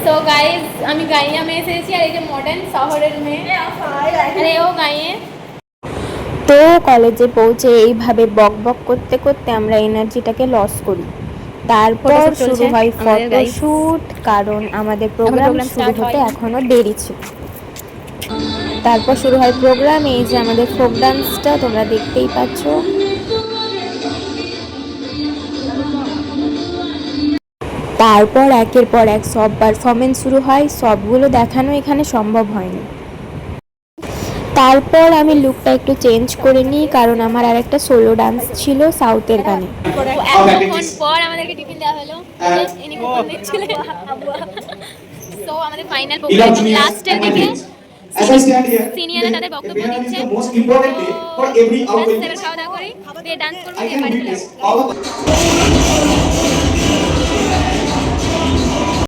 So guys আমি গাইয়া মেয়ে এসেছি আর এই যে মডার্ন শহরের মেয়ে আরে ও গাইয়ে। তো কলেজে পৌঁছে এইভাবে বক বক করতে করতে আমরা এনার্জিটাকে লস করি। তারপর শুরু হয় ফটোশ্যুট, কারণ আমাদের প্রোগ্রাম শুরু হতে এখনো দেরি ছিল। তারপর শুরু হয় প্রোগ্রাম, এই যে আমাদের ফোক ডান্সটা তোমরা দেখতেই পাচ্ছ। তারপর একের পর এক সব পারফরমেন্স শুরু হয়, সবগুলো দেখানো এখানে সম্ভব হয়নি। তারপর আমি লুকটা একটু চেঞ্জ করে নিই, কারণ আমার আর একটা সোলো ডান্স ছিল সাউথের গানে। এতক্ষণ পর আমাদেরকে টিফিন দেওয়া হলো, ইনি কুপন দিচ্ছিলেন। তো আমাদের ফাইনাল প্রোগ্রাম লাস্টের দিকে সিনিয়ররা তাদের বক্তব্য দিচ্ছে, তো ব্যাস এবার খাওয়া দাওয়া করি, দিয়ে ডান্স করবো, দিয়ে বাড়ি চলে যাবো।